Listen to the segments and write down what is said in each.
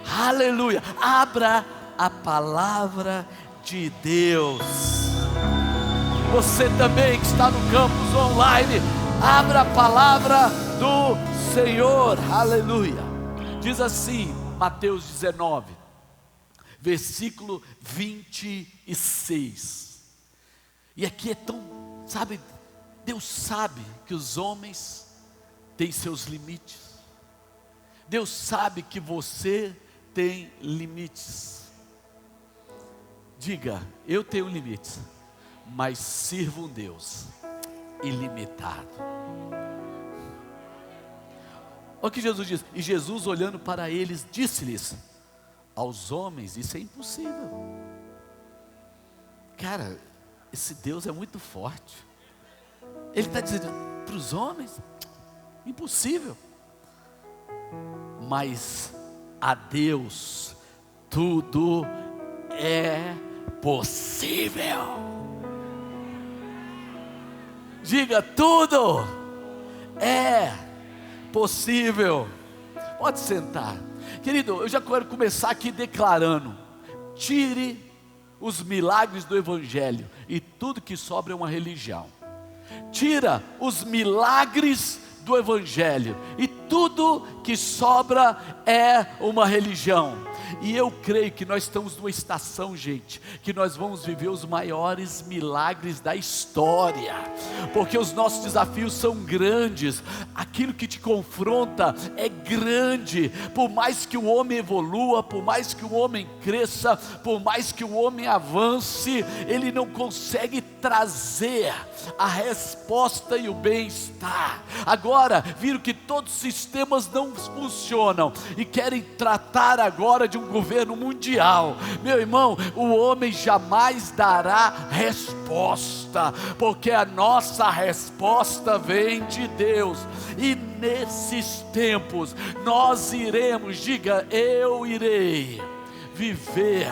Aleluia. Abra a palavra de Deus. Você também que está no campus online, abra a palavra do Senhor. Aleluia. Diz assim, Mateus 19, versículo 26. E aqui é tão, sabe, Deus sabe que os homens têm seus limites. Deus sabe que você tem limites. Diga, eu tenho limites, mas sirvo um Deus ilimitado. Olha o que Jesus diz. E Jesus, olhando para eles, disse-lhes: aos homens isso é impossível. Cara, esse Deus é muito forte. Ele está dizendo para os homens, impossível. Mas a Deus tudo é possível. Diga, tudo é possível. Pode sentar. Querido, eu já quero começar aqui declarando: tire os milagres do Evangelho e tudo que sobra é uma religião. Tira os milagres do Evangelho e tudo que sobra é uma religião. E eu creio que nós estamos numa estação, gente, que nós vamos viver os maiores milagres da história, porque os nossos desafios são grandes, aquilo que te confronta é grande. Por mais que o homem evolua, por mais que o homem cresça, por mais que o homem avance, ele não consegue trazer a resposta e o bem-estar. Agora, viram que todos os sistemas não funcionam e querem tratar agora de um governo mundial. Meu irmão, o homem jamais dará resposta, porque a nossa resposta vem de Deus. E nesses tempos nós iremos, diga, eu irei viver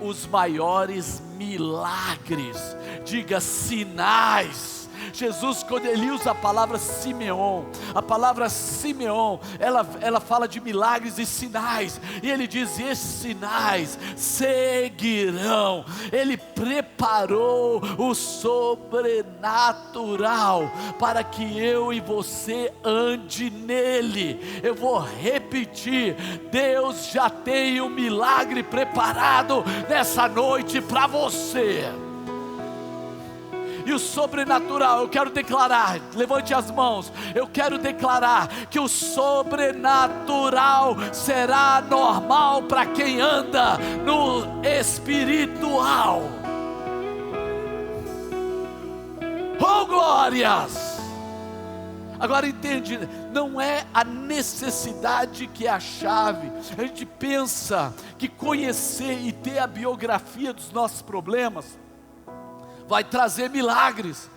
os maiores milagres, diga, sinais. Jesus, quando ele usa a palavra Simeon, ela fala de milagres e sinais, e ele diz: esses sinais seguirão. Ele preparou o sobrenatural para que eu e você ande nele. Eu vou repetir: Deus já tem um milagre preparado nessa noite para você. E o sobrenatural, eu quero declarar, levante as mãos, eu quero declarar que o sobrenatural será normal para quem anda no espiritual. Oh, glórias! Agora entende, não é a necessidade que é a chave. A gente pensa que conhecer e ter a biografia dos nossos problemas vai trazer milagres.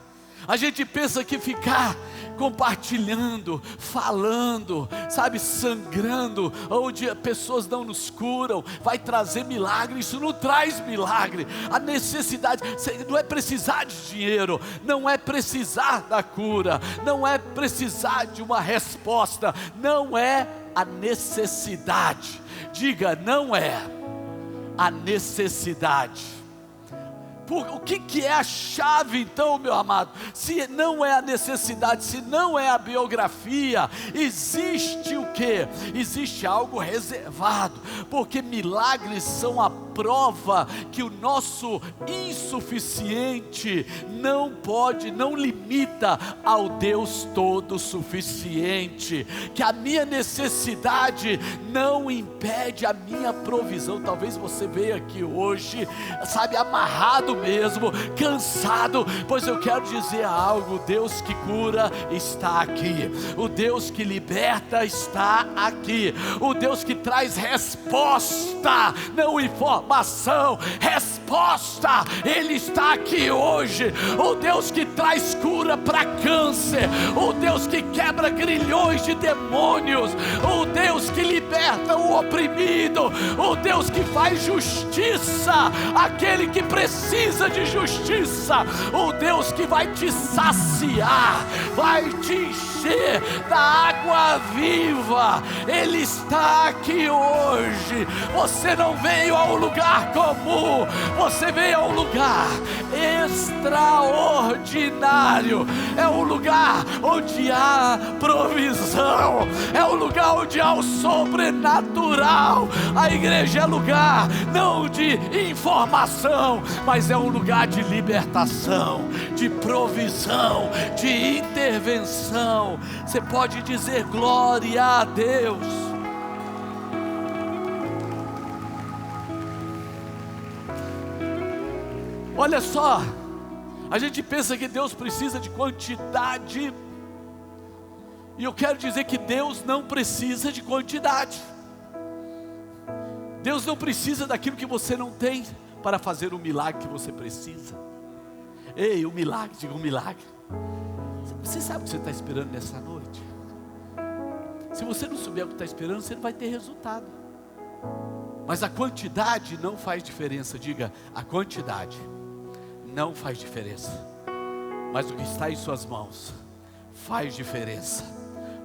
A gente pensa que ficar compartilhando, falando, sabe, sangrando, onde pessoas não nos curam, vai trazer milagre. Isso não traz milagre. A necessidade não é precisar de dinheiro, não é precisar da cura, não é precisar de uma resposta, não é a necessidade. Diga, não é a necessidade. O que é a chave então, meu amado? Se não é a necessidade, se não é a biografia, existe o quê? Existe algo reservado, porque milagres são a prova que o nosso insuficiente não pode, não limita ao Deus todo suficiente, que a minha necessidade não impede a minha provisão. Talvez você veio aqui hoje, sabe, amarrado mesmo, cansado, pois eu quero dizer algo: o Deus que cura está aqui, o Deus que liberta está aqui, o Deus que traz resposta, não em forma informação, resposta. Ele está aqui hoje, o Deus que traz cura para câncer, o Deus que quebra grilhões de demônios, o Deus que liberta o oprimido, o Deus que faz justiça aquele que precisa de justiça, o Deus que vai te saciar, vai te encher da água viva. Ele está aqui hoje. Você não veio a um lugar comum, você veio a um lugar extraordinário. É um lugar onde há provisão, é um lugar onde há o sobrenatural. A igreja é lugar não de informação, mas é um lugar de libertação, de provisão, de intervenção. Você pode dizer glória a Deus. Olha só, a gente pensa que Deus precisa de quantidade, e eu quero dizer que Deus não precisa de quantidade. Deus não precisa daquilo que você não tem para fazer o milagre que você precisa. Ei, o milagre, diga um milagre. Você sabe o que você está esperando nessa noite? Se você não souber o que está esperando, você não vai ter resultado. Mas a quantidade não faz diferença. Diga, a quantidade não faz diferença, mas o que está em suas mãos faz diferença.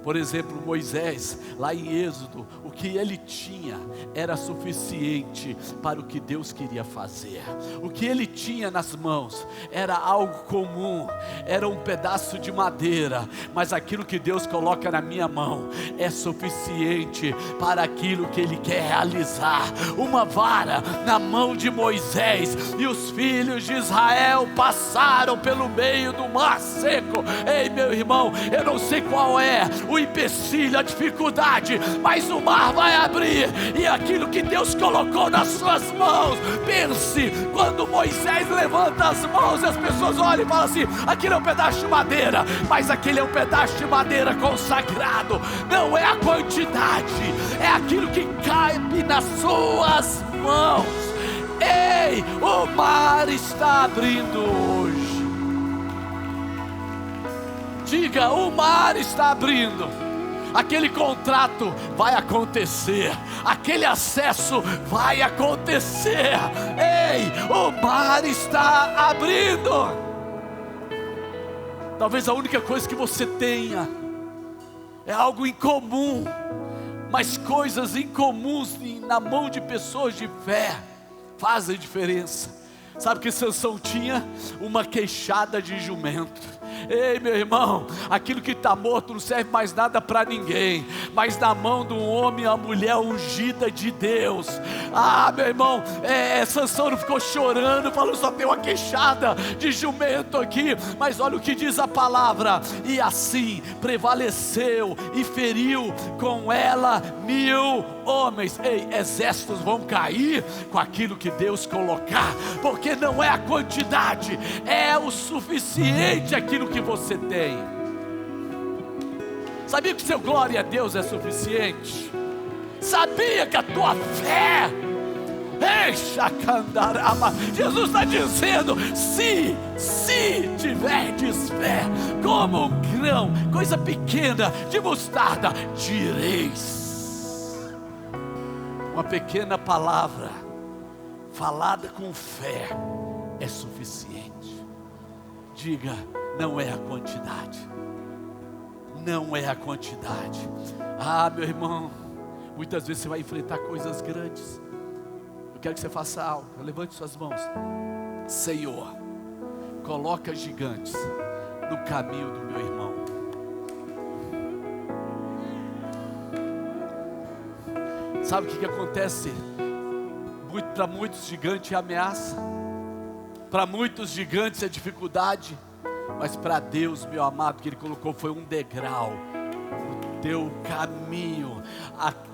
Por exemplo, Moisés, lá em Êxodo, o que ele tinha era suficiente para o que Deus queria fazer. O que ele tinha nas mãos era algo comum, era um pedaço de madeira, mas aquilo que Deus coloca na minha mão é suficiente para aquilo que Ele quer realizar. Uma vara na mão de Moisés, e os filhos de Israel passaram pelo meio do mar seco. Ei, meu irmão, eu não sei qual é o empecilho, a dificuldade, mas o mar vai abrir, e aquilo que Deus colocou nas suas mãos. Pense, quando Moisés levanta as mãos, as pessoas olham e falam assim: aquilo é um pedaço de madeira, mas aquele é um pedaço de madeira consagrado. Não é a quantidade, é aquilo que cabe nas suas mãos. Ei, o mar está abrindo hoje. Diga, o mar está abrindo. Aquele contrato vai acontecer, aquele acesso vai acontecer. Ei, o mar está abrindo. Talvez a única coisa que você tenha é algo incomum, mas coisas incomuns na mão de pessoas de fé fazem diferença. Sabe o que Sansão tinha? Uma queixada de jumento. Ei, meu irmão, aquilo que está morto não serve mais nada para ninguém, mas na mão de um homem, a mulher ungida de Deus. Ah, meu irmão, Sansão não ficou chorando, falando: só tem uma queixada de jumento aqui. Mas olha o que diz a palavra: e assim prevaleceu e feriu com ela 1000 homens. Ei, exércitos vão cair com aquilo que Deus colocar, porque não é a quantidade, é o suficiente aquilo que você tem. Sabia que seu glória a Deus é suficiente? Sabia que a tua fé, Jesus está dizendo: se tiverdes fé como um grão, coisa pequena de mostarda, direis. Uma pequena palavra falada com fé é suficiente. Diga, não é a quantidade, não é a quantidade. Ah, meu irmão, muitas vezes você vai enfrentar coisas grandes. Eu quero que você faça algo. Levante suas mãos. Senhor, coloca gigantes no caminho do meu irmão. Sabe o que acontece? Para muitos gigantes é ameaça, para muitos gigantes é dificuldade, mas para Deus, meu amado, que Ele colocou foi um degrau. O teu caminho.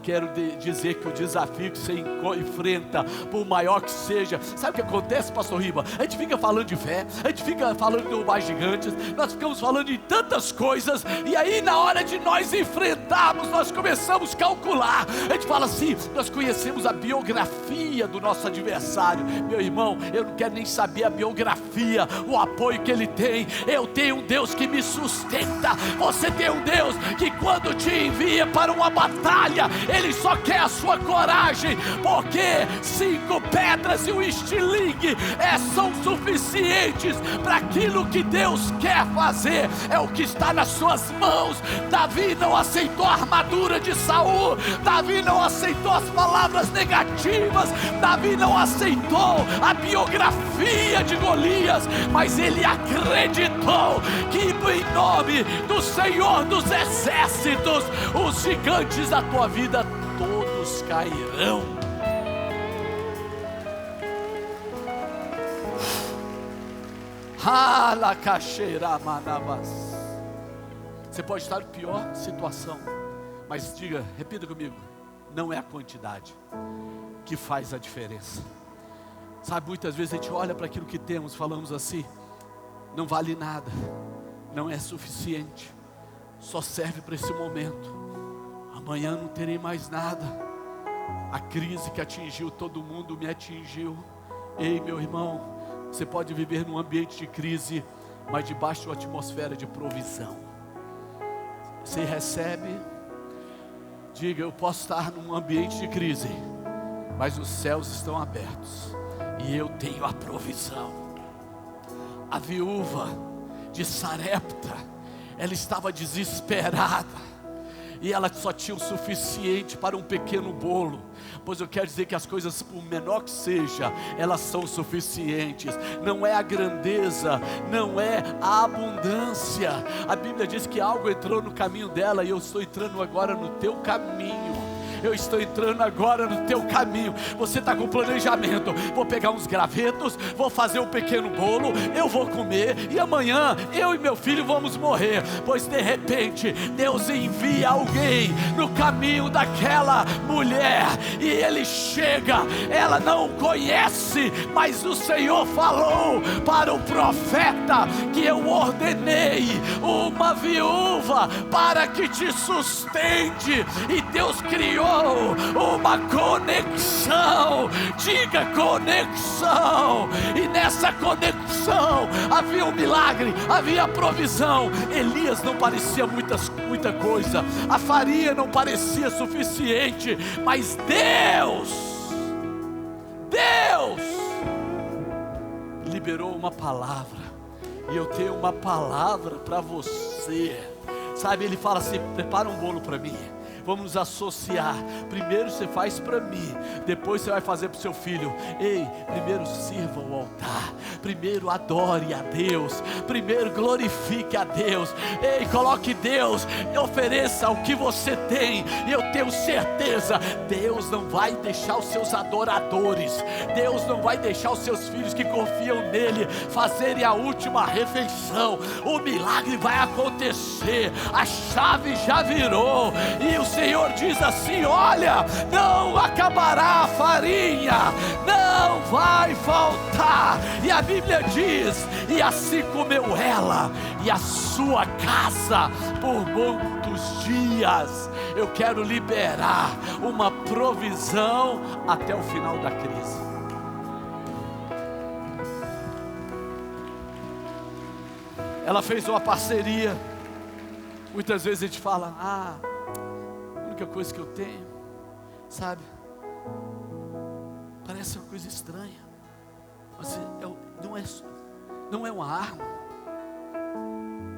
Quero dizer que o desafio que você enfrenta, por maior que seja, sabe o que acontece, pastor Riba? A gente fica falando de fé, a gente fica falando de derrubar gigantes, nós ficamos falando de tantas coisas, e aí na hora de nós enfrentarmos, nós começamos a calcular. A gente fala assim, nós conhecemos a biografia do nosso adversário. Meu irmão, eu não quero nem saber a biografia, o apoio que ele tem. Eu tenho um Deus que me sustenta. Você tem um Deus que quando te envia para uma batalha, Ele só quer a sua coragem, porque 5 pedras e um estilingue são suficientes para aquilo que Deus quer fazer. É o que está nas suas mãos. Davi não aceitou a armadura de Saul, Davi não aceitou as palavras negativas, Davi não aceitou a biografia de Golias, mas ele acreditou que em nome do Senhor dos Exércitos, os gigantes da tua vida todos cairão. Você pode estar em pior situação, mas diga, repita comigo, não é a quantidade que faz a diferença. Sabe, muitas vezes a gente olha para aquilo que temos, falamos assim, não vale nada, não é suficiente, só serve para esse momento, amanhã não terei mais nada. A crise que atingiu todo mundo me atingiu. Ei, meu irmão, você pode viver num ambiente de crise, mas debaixo de uma atmosfera de provisão. Você recebe, diga, eu posso estar num ambiente de crise, mas os céus estão abertos e eu tenho a provisão. A viúva de Sarepta, ela estava desesperada, e ela só tinha o suficiente para um pequeno bolo. Pois eu quero dizer que as coisas, por menor que seja, elas são suficientes. Não é a grandeza, não é a abundância. A Bíblia diz que algo entrou no caminho dela, e eu estou entrando agora no teu caminho. Eu estou entrando agora no teu caminho. Você está com planejamento, vou pegar uns gravetos, vou fazer um pequeno bolo, eu vou comer, e amanhã eu e meu filho vamos morrer. Pois de repente Deus envia alguém no caminho daquela mulher, e ele chega, ela não conhece, mas o Senhor falou para o profeta que eu ordenei uma viúva para que te sustente. E Deus criou uma conexão, diga conexão, e nessa conexão havia um milagre, havia provisão. Elias não parecia muita coisa, a farinha não parecia suficiente, mas Deus liberou uma palavra, e eu tenho uma palavra para você. Sabe, ele fala assim, prepara um bolo para mim, vamos nos associar. Primeiro você faz para mim, depois você vai fazer para o seu filho. Ei, primeiro sirva o altar, primeiro adore a Deus, primeiro glorifique a Deus. Ei, coloque Deus, ofereça o que você tem, e eu tenho certeza, Deus não vai deixar os seus adoradores, Deus não vai deixar os seus filhos que confiam nele fazerem a última refeição. O milagre vai acontecer, a chave já virou, e o Senhor diz assim, olha, não acabará a farinha, não vai faltar. E a Bíblia diz, e assim comeu ela e a sua casa por muitos dias. Eu quero liberar uma provisão até o final da crise. Ela fez uma parceria. Muitas vezes a gente fala, a única coisa que eu tenho, sabe, parece uma coisa estranha, mas não é uma arma,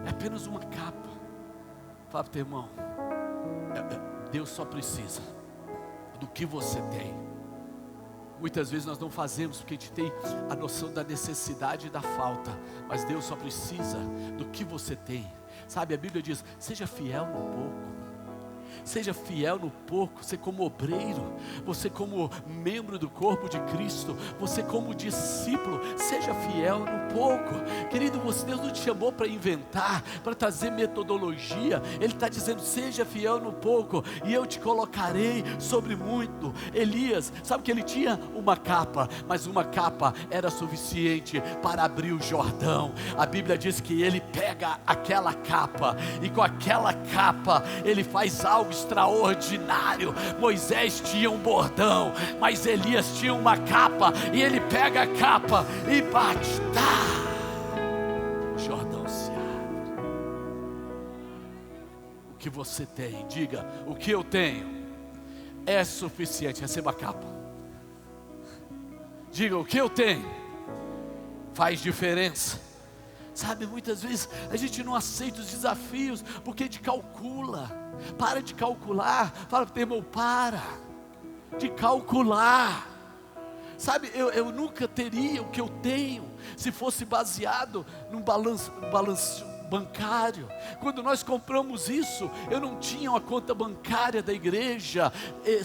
é apenas uma capa. Fala para o teu irmão, Deus só precisa do que você tem. Muitas vezes nós não fazemos porque a gente tem a noção da necessidade e da falta, mas Deus só precisa do que você tem. Sabe, a Bíblia diz, seja fiel no pouco, Seja fiel no pouco, você como obreiro, você como membro do corpo de Cristo, você como discípulo, seja fiel no pouco. Querido, Deus não te chamou para inventar, para trazer metodologia. Ele está dizendo, seja fiel no pouco, e eu te colocarei sobre muito. Elias, sabe que ele tinha uma capa, mas uma capa era suficiente para abrir o Jordão. A Bíblia diz que ele pega aquela capa, e com aquela capa, ele faz algo extraordinário. Moisés tinha um bordão, mas Elias tinha uma capa, e ele pega a capa e bate, o Jordão se abre. O que você tem, diga, o que eu tenho é suficiente. Receba a capa. Diga, o que eu tenho faz diferença. Sabe, muitas vezes a gente não aceita os desafios porque a gente calcula. Para de calcular. Fala para o teu irmão, para de calcular. Sabe, eu nunca teria o que eu tenho se fosse baseado num balanço bancário. Quando nós compramos isso, eu não tinha uma conta bancária da igreja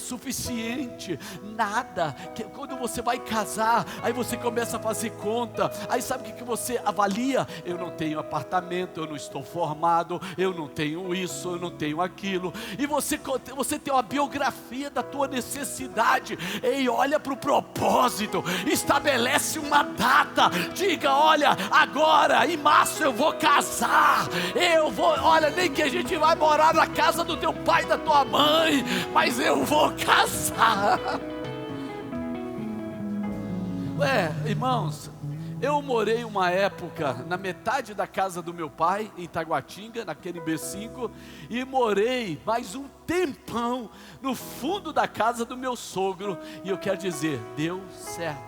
suficiente, nada. Quando você vai casar, aí você começa a fazer conta, aí sabe o que você avalia? Eu não tenho apartamento, eu não estou formado, eu não tenho isso, eu não tenho aquilo, e você tem uma biografia da tua necessidade. Ei, olha para o propósito, estabelece uma data, diga, olha, agora em março eu vou casar, olha, nem que a gente vai morar na casa do teu pai e da tua mãe, mas eu vou casar. Irmãos, eu morei uma época na metade da casa do meu pai, em Taguatinga, naquele B5, e morei mais um tempão no fundo da casa do meu sogro, e eu quero dizer, deu certo.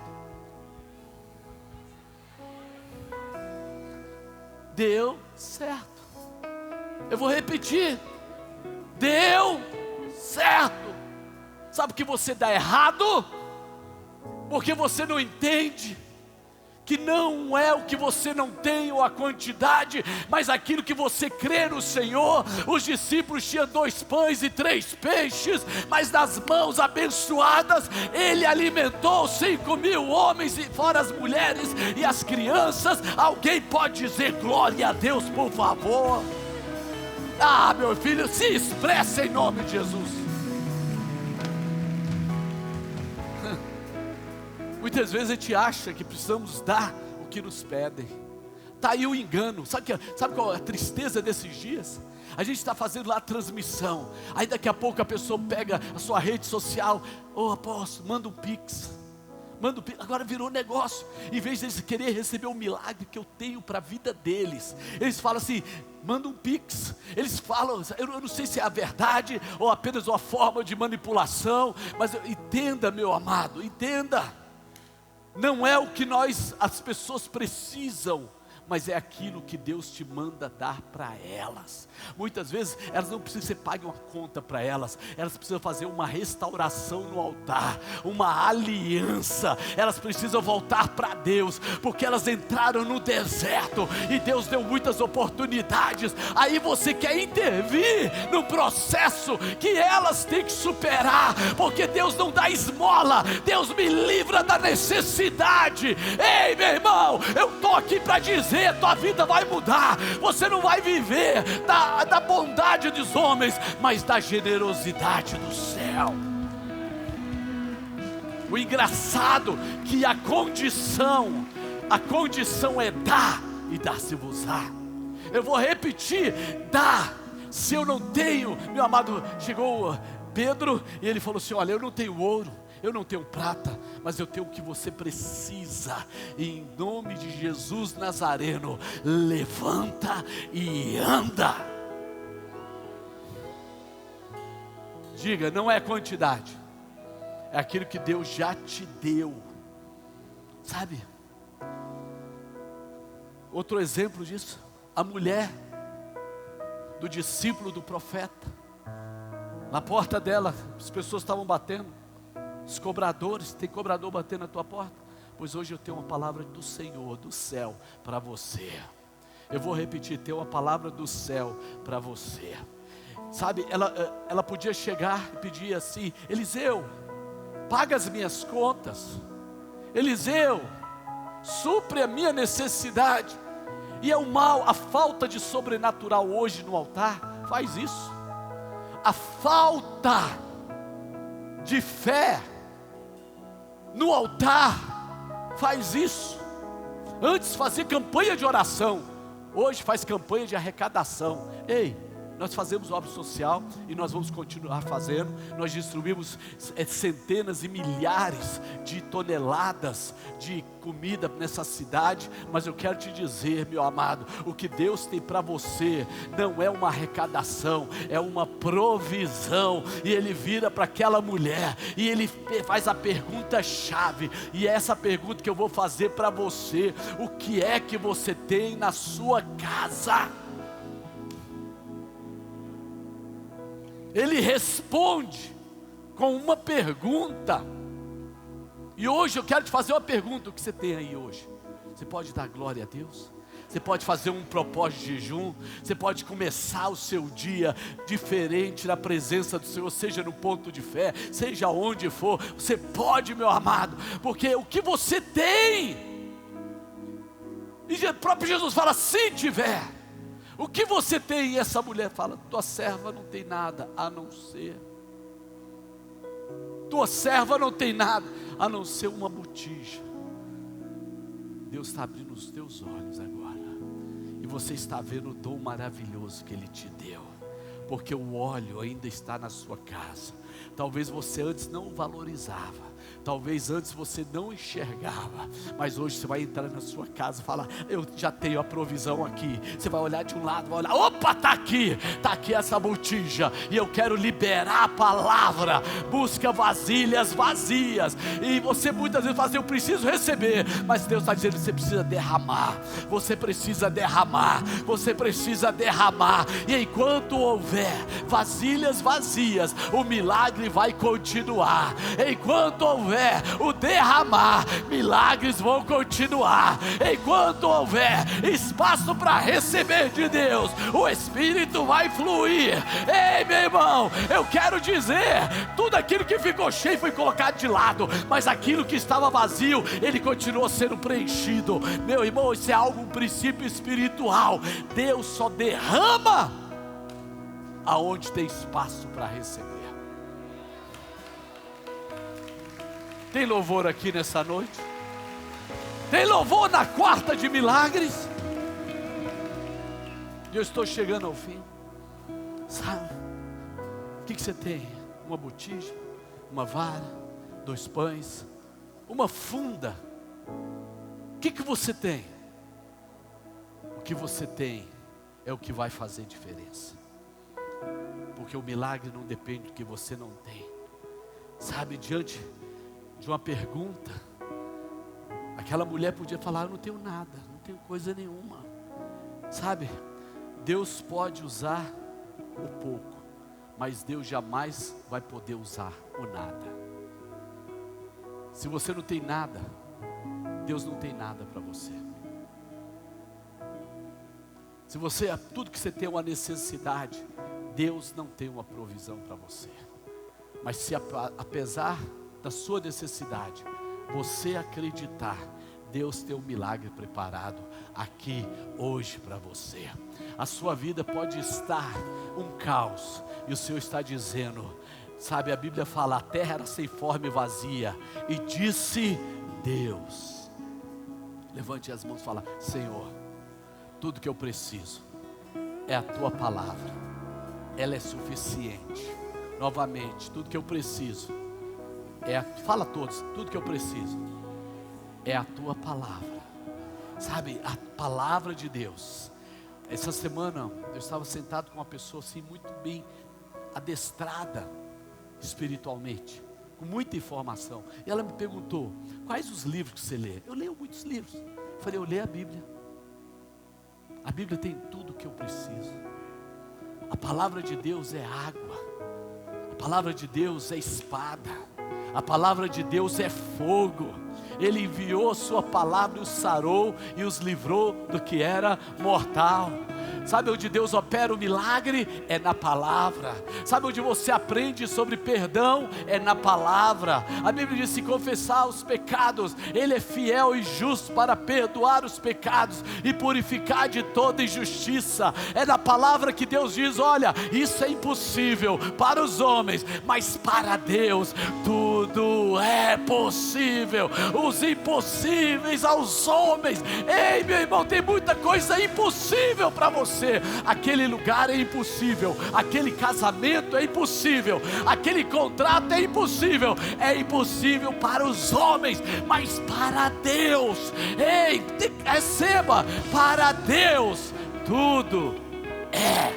Deu certo. Eu vou repetir, deu certo. Sabe que você dá errado? Porque você não entende que não é o que você não tem ou a quantidade, mas aquilo que você crê no Senhor. Os discípulos tinham 2 pães e 3 peixes, mas das mãos abençoadas Ele alimentou 5.000 homens, e fora as mulheres e as crianças. Alguém pode dizer glória a Deus, por favor? Meu filho, se expressa em nome de Jesus. Muitas vezes a gente acha que precisamos dar o que nos pedem. Está aí o engano. Sabe qual é a tristeza desses dias? A gente está fazendo lá a transmissão, aí daqui a pouco a pessoa pega a sua rede social, apóstolo, manda um pix. Agora virou negócio. Em vez de eles querer receber o milagre que eu tenho para a vida deles, eles falam assim, manda um pix. Eles falam, eu não sei se é a verdade ou apenas uma forma de manipulação, mas entenda, meu amado, entenda. Não é o que as pessoas precisam, mas é aquilo que Deus te manda dar para elas. Muitas vezes elas não precisam que você pague uma conta para elas, elas precisam fazer uma restauração no altar, uma aliança. Elas precisam voltar para Deus, porque elas entraram no deserto e Deus deu muitas oportunidades. Aí você quer intervir no processo que elas têm que superar, porque Deus não dá esmola, Deus me livra da necessidade. Ei, meu irmão, eu estou aqui para dizer, tua vida vai mudar. Você não vai viver da bondade dos homens, mas da generosidade do céu. O engraçado que a condição é dar, e dar-se-vos-á. Eu vou repetir, dá. Se eu não tenho, meu amado, chegou Pedro e ele falou assim, olha, eu não tenho ouro, eu não tenho prata, mas eu tenho o que você precisa. Em nome de Jesus Nazareno, levanta e anda. Diga, não é quantidade, é aquilo que Deus já te deu. Sabe? Outro exemplo disso, a mulher do discípulo do profeta. Na porta dela, as pessoas estavam batendo. Os cobradores, tem cobrador batendo na tua porta? Pois hoje eu tenho uma palavra do Senhor, do céu, para você. Eu vou repetir, tenho uma palavra do céu para você. Sabe, ela podia chegar e pedir assim: Eliseu, paga as minhas contas. Eliseu, supre a minha necessidade. E é o mal, a falta de sobrenatural hoje no altar faz isso. A falta de fé no altar faz isso. Antes fazia campanha de oração, hoje faz campanha de arrecadação. Ei, nós fazemos obra social e nós vamos continuar fazendo. Nós distribuímos centenas e milhares de toneladas de comida nessa cidade. Mas eu quero te dizer, meu amado, o que Deus tem para você não é uma arrecadação, é uma provisão. E Ele vira para aquela mulher e Ele faz a pergunta chave. E é essa pergunta que eu vou fazer para você: o que é que você tem na sua casa? Ele responde com uma pergunta. E hoje eu quero te fazer uma pergunta: o que você tem aí hoje? Você pode dar glória a Deus? Você pode fazer um propósito de jejum? Você pode começar o seu dia diferente na presença do Senhor, seja no ponto de fé, seja onde for. Você pode, meu amado, porque o que você tem, e o próprio Jesus fala: se tiver. O que você tem? E essa mulher fala: tua serva não tem nada a não ser. Tua serva não tem nada a não ser uma botija. Deus está abrindo os teus olhos agora. E você está vendo o dom maravilhoso que Ele te deu. Porque o óleo ainda está na sua casa. Talvez você antes não valorizava. Talvez antes você não enxergava, mas hoje você vai entrar na sua casa e falar: eu já tenho a provisão aqui. Você vai olhar de um lado, vai olhar: opa, está aqui essa botija, e eu quero liberar a palavra. Busca vasilhas vazias, e você muitas vezes fala assim: eu preciso receber, mas Deus está dizendo: você precisa derramar, você precisa derramar, você precisa derramar. E enquanto houver vasilhas vazias, o milagre vai continuar. Enquanto houver o derramar, milagres vão continuar. Enquanto houver espaço para receber de Deus, o Espírito vai fluir. Ei, meu irmão, eu quero dizer: tudo aquilo que ficou cheio foi colocado de lado, mas aquilo que estava vazio, ele continuou sendo preenchido. Meu irmão, isso é algo, um princípio espiritual. Deus só derrama aonde tem espaço para receber. Tem louvor aqui nessa noite? Tem louvor na quarta de milagres? E eu estou chegando ao fim. Sabe, o que você tem? Uma botija, uma vara, 2 pães, uma funda. O que você tem? O que você tem é o que vai fazer diferença. Porque o milagre não depende do que você não tem. Sabe, diante de uma pergunta, aquela mulher podia falar: eu não tenho nada, não tenho coisa nenhuma. Sabe, Deus pode usar o pouco, mas Deus jamais vai poder usar o nada. Se você não tem nada, Deus não tem nada para você. Se você, tudo que você tem é uma necessidade, Deus não tem uma provisão para você. Mas se apesar da sua necessidade, você acreditar, Deus tem um milagre preparado aqui hoje para você. A sua vida pode estar um caos, e o Senhor está dizendo, sabe, a Bíblia fala: a terra era sem forma e vazia, e disse Deus. Levante as mãos e fala: Senhor, tudo que eu preciso é a tua palavra, ela é suficiente. Novamente, tudo que eu preciso fala a todos, tudo que eu preciso é a tua palavra. Sabe, a palavra de Deus. Essa semana eu estava sentado com uma pessoa assim, muito bem adestrada espiritualmente, com muita informação, e ela me perguntou: quais os livros que você lê? Eu leio muitos livros. Eu falei: eu leio a Bíblia. A Bíblia tem tudo o que eu preciso. A palavra de Deus é água, a palavra de Deus é espada, a palavra de Deus é fogo. Ele enviou a sua palavra e os sarou e os livrou do que era mortal. Sabe onde Deus opera o milagre? É na palavra. Sabe onde você aprende sobre perdão? É na palavra. A Bíblia diz: se confessar os pecados, Ele é fiel e justo para perdoar os pecados e purificar de toda injustiça. É na palavra que Deus diz: olha, isso é impossível para os homens, mas para Deus tudo é possível. Os impossíveis aos homens. Ei, meu irmão, tem muita coisa impossível para você. Aquele lugar é impossível, aquele casamento é impossível, aquele contrato é impossível. É impossível para os homens, mas para Deus, ei, receba, para Deus tudo é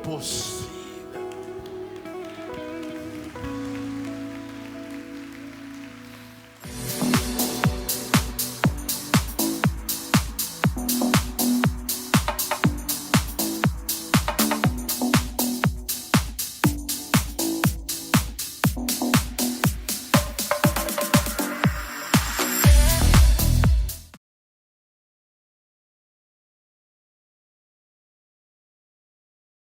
possível.